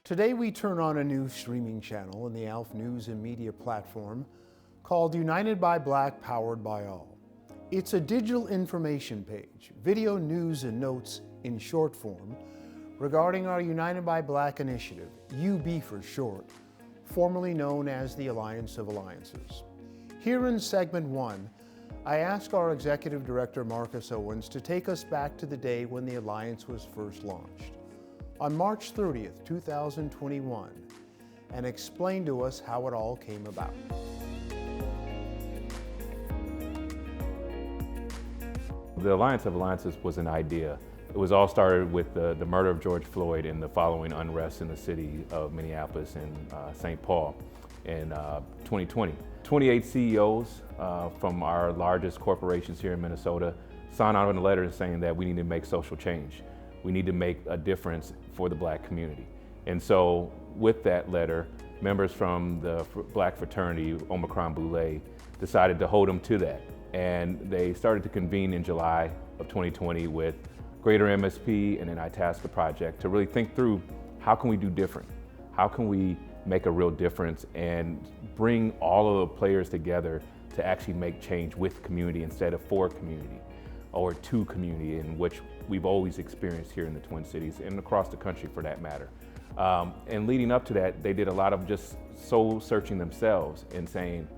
Today we turn on a new streaming channel in the ALF News and Media platform called United by Black, Powered by All. It's a digital information page, video news and notes in short form, regarding our United by Black initiative, UB for short, formerly known as the Alliance of Alliances. Here in segment 1, I ask our Executive Director Marcus Owens to take us back to the day when the Alliance was first launched, on March 30th, 2021, and explain to us how it all came about. The Alliance of Alliances was an idea. It was all started with the murder of George Floyd and the following unrest in the city of Minneapolis and St. Paul in 2020. 28 CEOs from our largest corporations here in Minnesota signed out on a letter saying that we need to make social change. We need to make a difference for the Black community. And so with that letter, members from the Black fraternity, Omicron Boule, decided to hold them to that. And they started to convene in July of 2020 with Greater MSP and an Itasca project to really think through how can we do different? How can we make a real difference and bring all of the players together to actually make change with community instead of for community or to community, in which we've always experienced here in the Twin Cities and across the country for that matter. And leading up to that, they did a lot of just soul searching themselves and saying,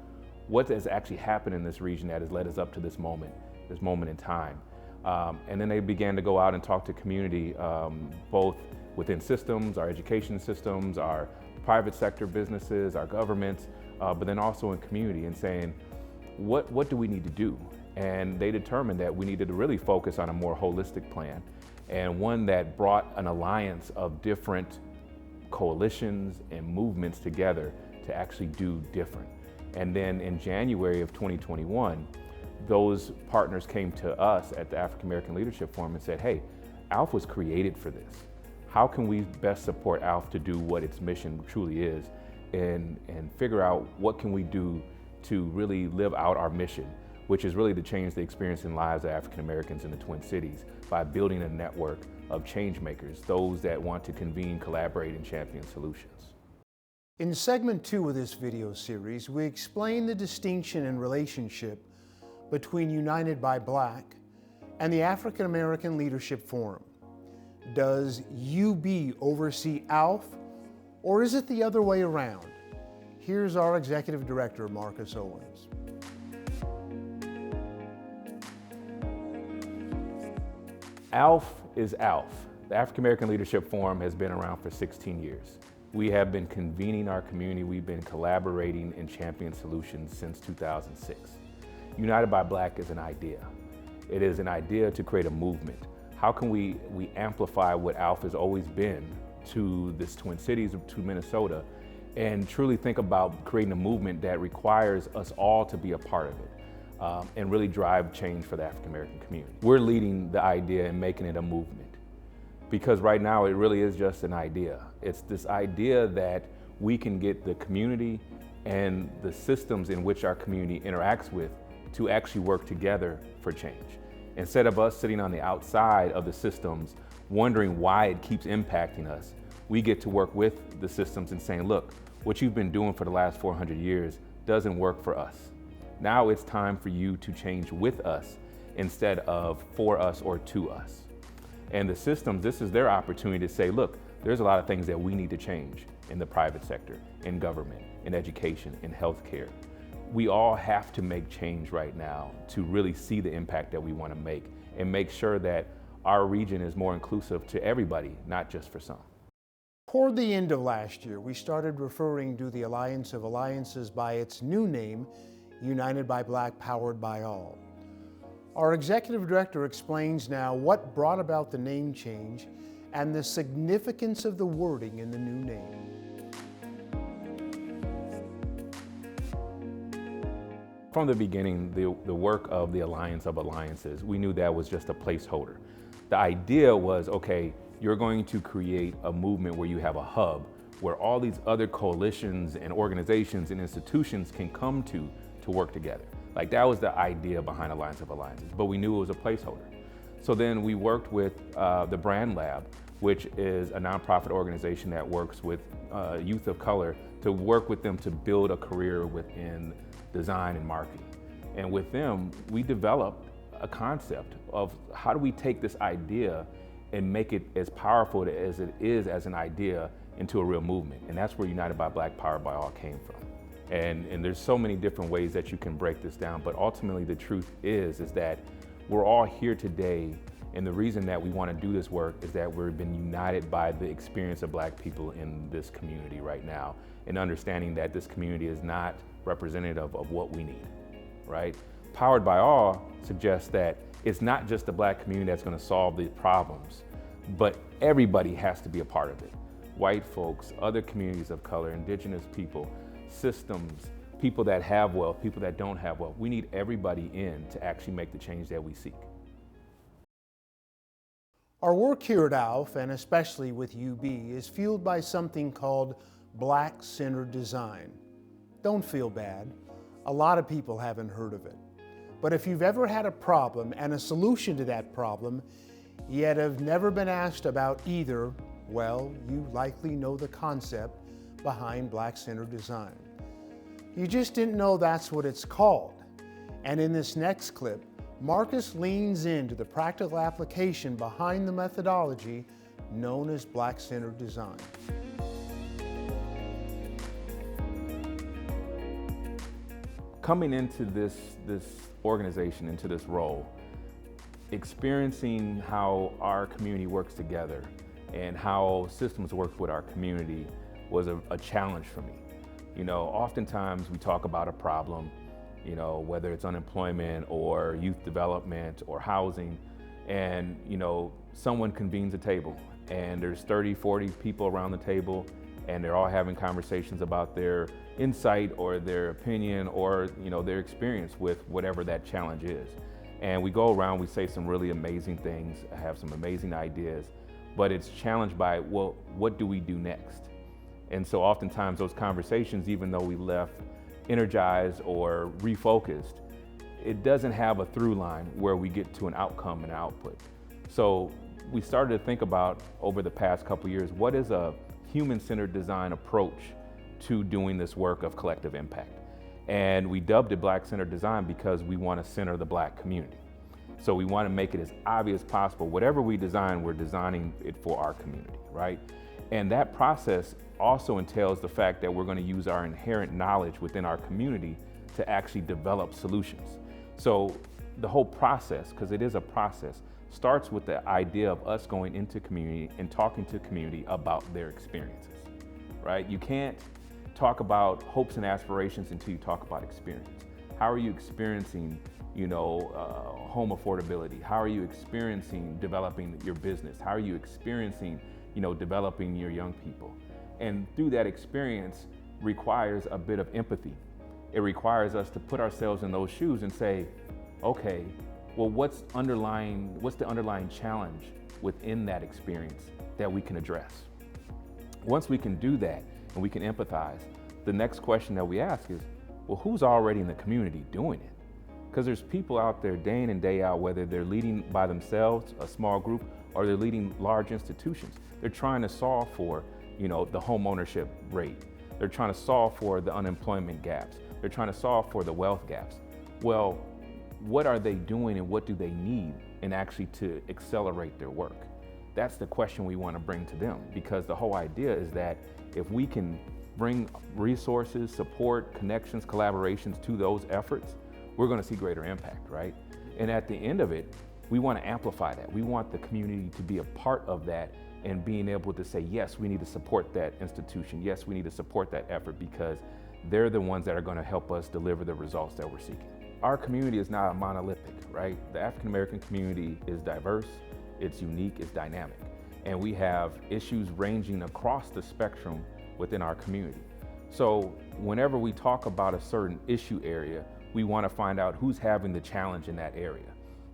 what has actually happened in this region that has led us up to this moment in time? And then they began to go out and talk to community, both within systems, our education systems, our private sector businesses, our governments, but then also in community, and saying, what do we need to do? And they determined that we needed to really focus on a more holistic plan, and one that brought an alliance of different coalitions and movements together to actually do different. And then in January of 2021, those partners came to us at the African American Leadership Forum and said, hey, ALF was created for this. How can we best support ALF to do what its mission truly is, and figure out what can we do to really live out our mission, which is really to change the experience and lives of African Americans in the Twin Cities by building a network of change makers, those that want to convene, collaborate, and champion solutions. In segment 2 of this video series, we explain the distinction and relationship between United by Black and the African American Leadership Forum. Does UB oversee ALF, or is it the other way around? Here's our Executive Director, Marcus Owens. ALF is ALF. The African American Leadership Forum has been around for 16 years. We have been convening our community, we've been collaborating and championing solutions since 2006. United by Black is an idea. It is an idea to create a movement. How can we amplify what ALF has always been to this Twin Cities, to Minnesota, and truly think about creating a movement that requires us all to be a part of it, and really drive change for the African American community. We're leading the idea and making it a movement, because right now it really is just an idea. It's this idea that we can get the community and the systems in which our community interacts with to actually work together for change. Instead of us sitting on the outside of the systems wondering why it keeps impacting us, we get to work with the systems and saying, look, what you've been doing for the last 400 years doesn't work for us. Now it's time for you to change with us instead of for us or to us. And the systems, this is their opportunity to say, look, there's a lot of things that we need to change in the private sector, in government, in education, in healthcare. We all have to make change right now to really see the impact that we want to make and make sure that our region is more inclusive to everybody, not just for some. Toward the end of last year, we started referring to the Alliance of Alliances by its new name, United by Black, Powered by All. Our Executive Director explains now what brought about the name change and the significance of the wording in the new name. From the beginning, the work of the Alliance of Alliances, we knew that was just a placeholder. The idea was, okay, you're going to create a movement where you have a hub where all these other coalitions and organizations and institutions can come to work together. Like, that was the idea behind Alliance of Alliances, but we knew it was a placeholder. So then we worked with the Brand Lab, which is a nonprofit organization that works with youth of color to work with them to build a career within design and marketing. And with them, we developed a concept of how do we take this idea and make it as powerful as it is as an idea into a real movement. And that's where United by Black, Powered by All came from. And there's so many different ways that you can break this down, but ultimately the truth is that we're all here today, and the reason that we want to do this work is that we've been united by the experience of Black people in this community right now, and understanding that this community is not representative of what we need, right? Powered by All suggests that it's not just the Black community that's going to solve the problems, but everybody has to be a part of it. White folks, other communities of color, indigenous people, systems, people that have wealth, people that don't have wealth. We need everybody in to actually make the change that we seek. Our work here at ALF, and especially with UB, is fueled by something called Black-centered design. Don't feel bad. A lot of people haven't heard of it. But if you've ever had a problem and a solution to that problem, yet have never been asked about either, well, you likely know the concept behind Black-centered design. You just didn't know that's what it's called. And in this next clip, Marcus leans into the practical application behind the methodology known as Black-centered design. Coming into this organization, into this role, experiencing how our community works together and how systems work with our community was a challenge for me. You know, oftentimes we talk about a problem, you know, whether it's unemployment or youth development or housing, and, you know, someone convenes a table and there's 30, 40 people around the table and they're all having conversations about their insight or their opinion or, you know, their experience with whatever that challenge is. And we go around, we say some really amazing things, have some amazing ideas, but it's challenged by, well, what do we do next? And so oftentimes those conversations, even though we left energized or refocused, it doesn't have a through line where we get to an outcome and output. So we started to think about, over the past couple of years, what is a human-centered design approach to doing this work of collective impact? And we dubbed it Black-centered design because we want to center the Black community. So we want to make it as obvious as possible. Whatever we design, we're designing it for our community, right? And that process also entails the fact that we're going to use our inherent knowledge within our community to actually develop solutions. So the whole process, because it is a process, starts with the idea of us going into community and talking to community about their experiences, right? You can't talk about hopes and aspirations until you talk about experience. How are you experiencing, you know, home affordability? How are you experiencing developing your business? How are you experiencing, you know, developing your young people? And through that experience requires a bit of empathy. It requires us to put ourselves in those shoes and say, okay, well, what's the underlying challenge within that experience that we can address? Once we can do that and we can empathize, the next question that we ask is, well, who's already in the community doing it? Because there's people out there day in and day out, whether they're leading by themselves, a small group, or they're leading large institutions. They're trying to solve for, you know, the home ownership rate. They're trying to solve for the unemployment gaps. They're trying to solve for the wealth gaps. Well, what are they doing and what do they need and actually to accelerate their work? That's the question we want to bring to them, because the whole idea is that if we can bring resources, support, connections, collaborations to those efforts, we're going to see greater impact, right? And at the end of it, we want to amplify that. We want the community to be a part of that and being able to say, yes, we need to support that institution. Yes, we need to support that effort because they're the ones that are going to help us deliver the results that we're seeking. Our community is not monolithic, right? The African American community is diverse, it's unique, it's dynamic. And we have issues ranging across the spectrum within our community. So whenever we talk about a certain issue area, we want to find out who's having the challenge in that area.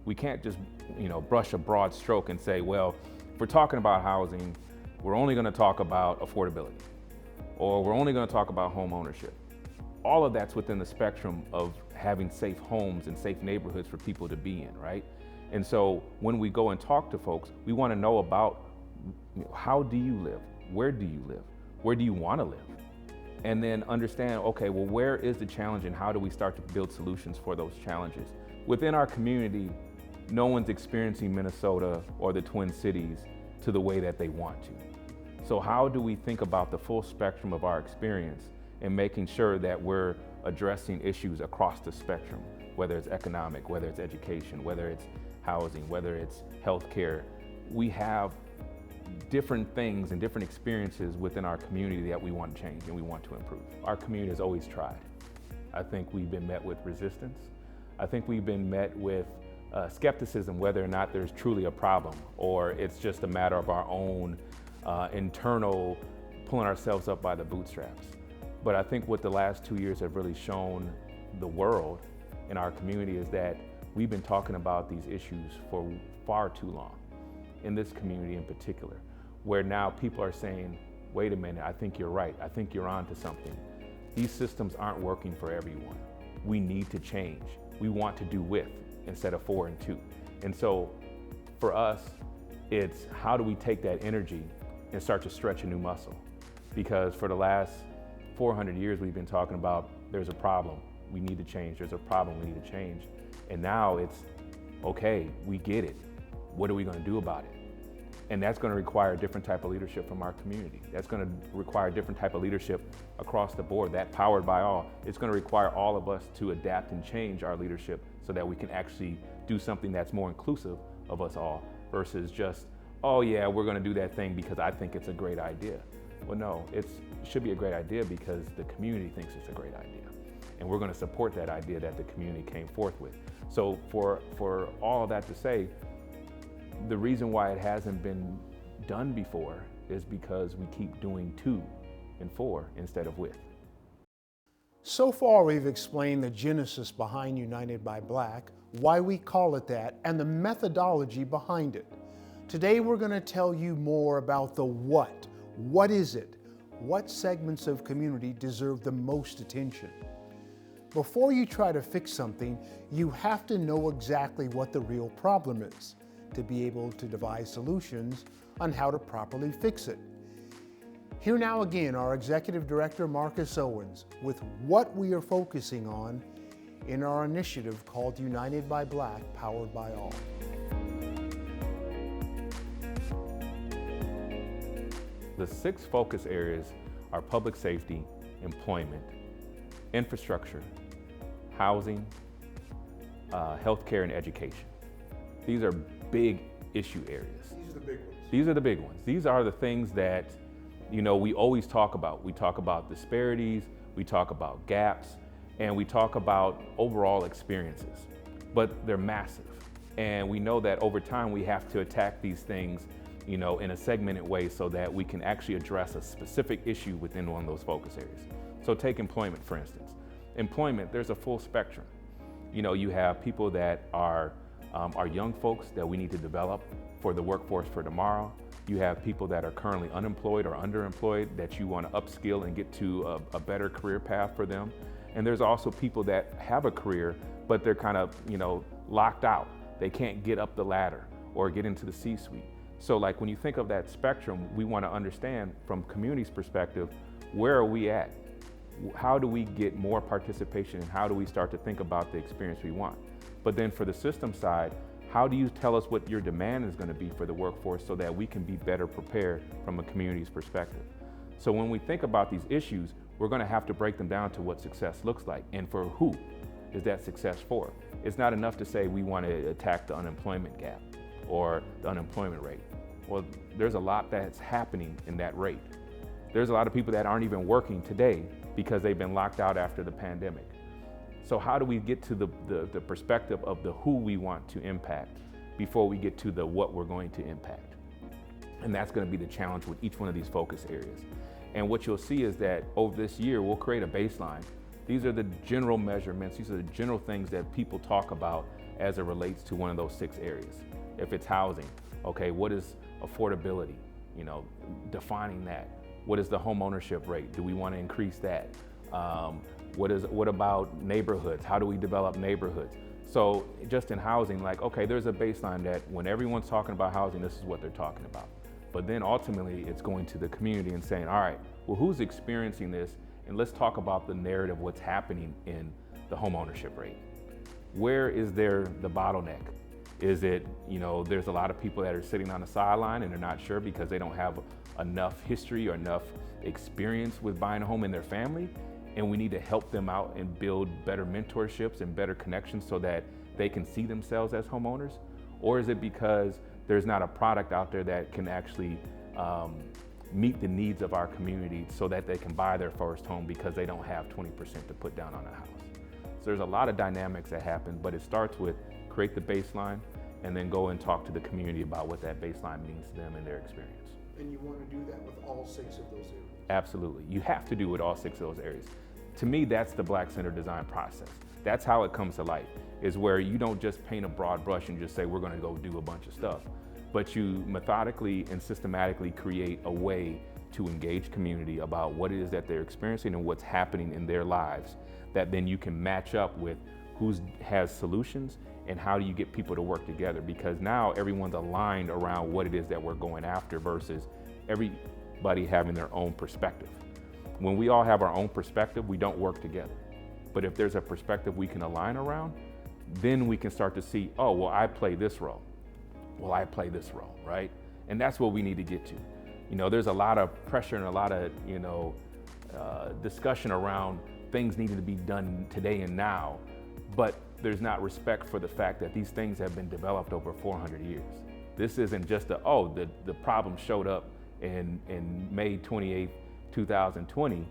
We can't just, you know, brush a broad stroke and say, well, if we're talking about housing, we're only going to talk about affordability, or we're only going to talk about home ownership. All of that's within the spectrum of having safe homes and safe neighborhoods for people to be in, right? And so when we go and talk to folks, we want to know about, how do you live? Where do you live? Where do you want to live? And then understand, okay, well, where is the challenge and how do we start to build solutions for those challenges? Within our community, no one's experiencing Minnesota or the Twin Cities to the way that they want to. So how do we think about the full spectrum of our experience and making sure that we're addressing issues across the spectrum, whether it's economic, whether it's education, whether it's housing, whether it's healthcare? We have different things and different experiences within our community that we want to change and we want to improve. Our community has always tried. I think we've been met with resistance. I think we've been met with skepticism whether or not there's truly a problem or it's just a matter of our own internal pulling ourselves up by the bootstraps. But I think what the last 2 years have really shown the world and our community is that we've been talking about these issues for far too long, in this community in particular, where now people are saying, wait a minute, I think you're right. I think you're onto something. These systems aren't working for everyone. We need to change. We want to do with instead of for and to. And so for us, it's how do we take that energy and start to stretch a new muscle? Because for the last 400 years, we've been talking about there's a problem, we need to change. There's a problem, we need to change. And now it's, okay, we get it. What are we going to do about it? And that's going to require a different type of leadership from our community. That's going to require a different type of leadership across the board, that powered by all. It's going to require all of us to adapt and change our leadership so that we can actually do something that's more inclusive of us all versus just, oh yeah, we're going to do that thing because I think it's a great idea. Well, no, it should be a great idea because the community thinks it's a great idea. And we're going to support that idea that the community came forth with. So for all of that to say, the reason why it hasn't been done before is because we keep doing to and for instead of with. So far, we've explained the genesis behind United by Black, why we call it that, and the methodology behind it. Today, we're going to tell you more about the what. What is it? What segments of community deserve the most attention? Before you try to fix something, you have to know exactly what the real problem is to be able to devise solutions on how to properly fix it. Here now again, our Executive Director, Marcus Owens, with what we are focusing on in our initiative called United by Black, Powered by All. The 6 focus areas are public safety, employment, infrastructure, housing, healthcare, and education. These are big issue areas. These are the big ones. These are the big ones. These are the things that, we always talk about. We talk about disparities, we talk about gaps, and we talk about overall experiences, but they're massive. And we know that over time we have to attack these things, in a segmented way so that we can actually address a specific issue within one of those focus areas. So take employment, for instance. Employment, there's a full spectrum. You have people that are young folks that we need to develop for the workforce for tomorrow. You have people that are currently unemployed or underemployed that you want to upskill and get to a better career path for them. And there's also people that have a career, but they're kind of, locked out. They can't get up the ladder or get into the C-suite. So like when you think of that spectrum, we want to understand from community's perspective, where are we at? How do we get more participation and how do we start to think about the experience we want? But then for the system side, how do you tell us what your demand is going to be for the workforce so that we can be better prepared from a community's perspective? So when we think about these issues, we're going to have to break them down to what success looks like and for who is that success for. It's not enough to say we want to attack the unemployment gap or the unemployment rate. Well, there's a lot that's happening in that rate. There's a lot of people that aren't even working today because they've been locked out after the pandemic. So how do we get to the perspective of the who we want to impact before we get to the what we're going to impact? And that's going to be the challenge with each one of these focus areas. And what you'll see is that over this year, we'll create a baseline. These are the general measurements. These are the general things that people talk about as it relates to one of those 6 areas. If it's housing, okay, what is affordability? Defining that. What is the home ownership rate? Do we want to increase that? What about neighborhoods? How do we develop neighborhoods? So just in housing, like, okay, there's a baseline that when everyone's talking about housing, this is what they're talking about. But then ultimately it's going to the community and saying, all right, well, who's experiencing this? And let's talk about the narrative, what's happening in the home ownership rate. Where is there the bottleneck? Is it, there's a lot of people that are sitting on the sideline and they're not sure because they don't have enough history or enough experience with buying a home in their family. And we need to help them out and build better mentorships and better connections so that they can see themselves as homeowners? Or is it because there's not a product out there that can actually meet the needs of our community so that they can buy their first home because they don't have 20% to put down on a house? So there's a lot of dynamics that happen, but it starts with create the baseline and then go and talk to the community about what that baseline means to them and their experience. And you want to do that with all 6 of those areas? Absolutely. You have to do with all 6 of those areas. To me, that's the Black-centered design process. That's how it comes to life, is where you don't just paint a broad brush and just say, we're going to go do a bunch of stuff, but you methodically and systematically create a way to engage community about what it is that they're experiencing and what's happening in their lives, that then you can match up with who has solutions and how do you get people to work together, because now everyone's aligned around what it is that we're going after versus everybody having their own perspective. When we all have our own perspective, we don't work together. But if there's a perspective we can align around, then we can start to see, oh, well, I play this role. Well, I play this role, right? And that's what we need to get to. There's a lot of pressure and a lot of, discussion around things needing to be done today and now, but there's not respect for the fact that these things have been developed over 400 years. This isn't just the problem showed up in May 28th, 2020.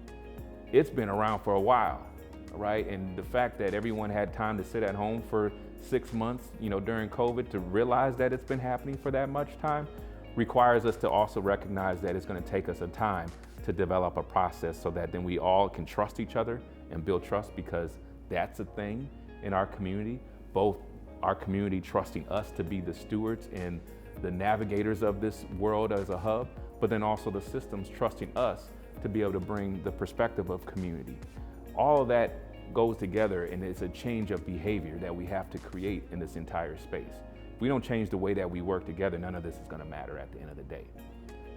It's been around for a while, right? And the fact that everyone had time to sit at home for 6 months, during COVID, to realize that it's been happening for that much time requires us to also recognize that it's going to take us a time to develop a process so that then we all can trust each other and build trust, because that's a thing in our community, both our community trusting us to be the stewards and the navigators of this world as a hub, but then also the systems trusting us to be able to bring the perspective of community. All of that goes together, and it's a change of behavior that we have to create in this entire space. If we don't change the way that we work together, none of this is going to matter at the end of the day.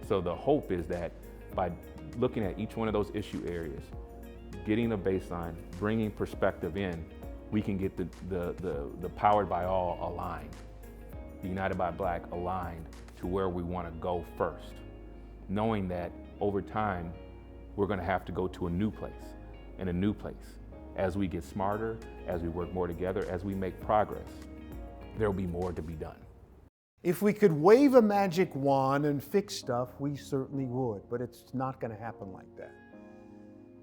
So the hope is that by looking at each one of those issue areas, getting a baseline, bringing perspective in, we can get the Powered by All aligned, the United by Black aligned to where we want to go first, knowing that over time, we're going to have to go to a new place and a new place. As we get smarter, as we work more together, as we make progress, there'll be more to be done. If we could wave a magic wand and fix stuff, we certainly would, but it's not going to happen like that.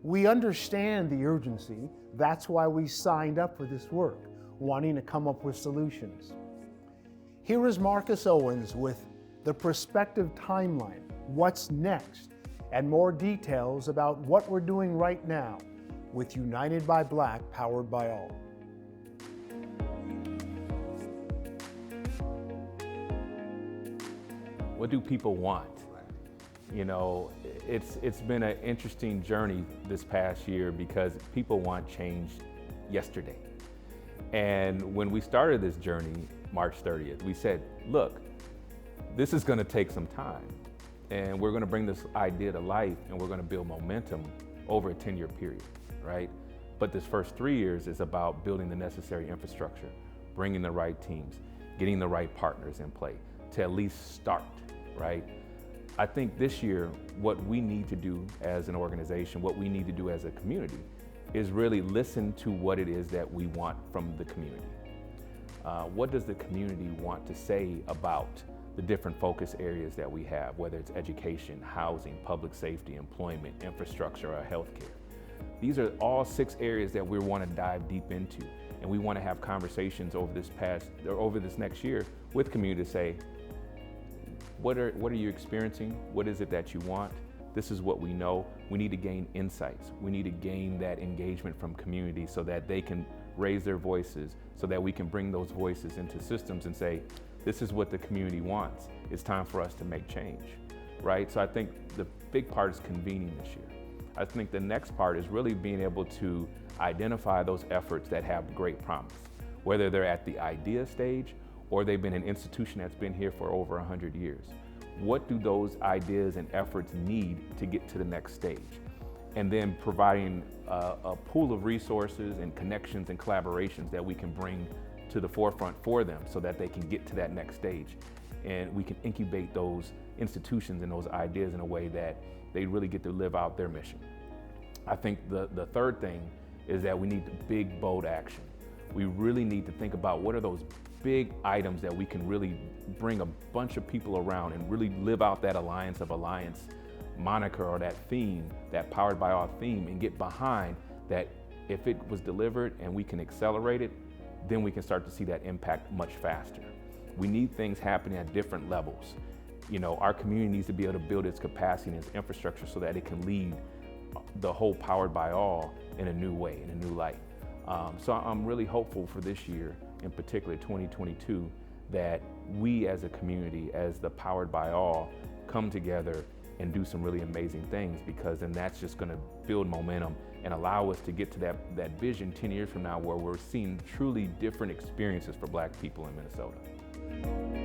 We understand the urgency. That's why we signed up for this work, wanting to come up with solutions. Here is Marcus Owens with the Perspective Timeline, what's next, and more details about what we're doing right now with United by Black, Powered by All. What do people want? It's been an interesting journey this past year because people want change yesterday. And when we started this journey, March 30th, we said, look, this is going to take some time, and we're going to bring this idea to life, and we're going to build momentum over a 10-year period, right? But this first 3 years is about building the necessary infrastructure, bringing the right teams, getting the right partners in play to at least start, right? I think this year, what we need to do as an organization, what we need to do as a community, is really listen to what it is that we want from the community. What does the community want to say about the different focus areas that we have, whether it's education, housing, public safety, employment, infrastructure, or healthcare? These are all 6 areas that we want to dive deep into, and we want to have conversations over this next year with community to say, what are you experiencing? What is it that you want? This is what we know. We need to gain insights. We need to gain that engagement from community so that they can raise their voices, so that we can bring those voices into systems and say, this is what the community wants. It's time for us to make change, right? So I think the big part is convening this year. I think the next part is really being able to identify those efforts that have great promise. whether they're at the idea stage or they've been an institution that's been here for over 100 years. What do those ideas and efforts need to get to the next stage? And then providing a pool of resources and connections and collaborations that we can bring to the forefront for them so that they can get to that next stage. And we can incubate those institutions and those ideas in a way that they really get to live out their mission. I think the third thing is that we need big, bold action. We really need to think about what are those big items that we can really bring a bunch of people around and really live out that Alliance of Alliance moniker or that theme, that Powered by All theme, and get behind that. If it was delivered and we can accelerate it, then we can start to see that impact much faster. We need things happening at different levels. You know, our community needs to be able to build its capacity and its infrastructure so that it can lead the whole Powered by All in a new way, in a new light. So I'm really hopeful for this year, in particular 2022, that we as a community, as the Powered by All, come together and do some really amazing things, because then that's just going to build momentum and allow us to get to that vision 10 years from now where we're seeing truly different experiences for Black people in Minnesota.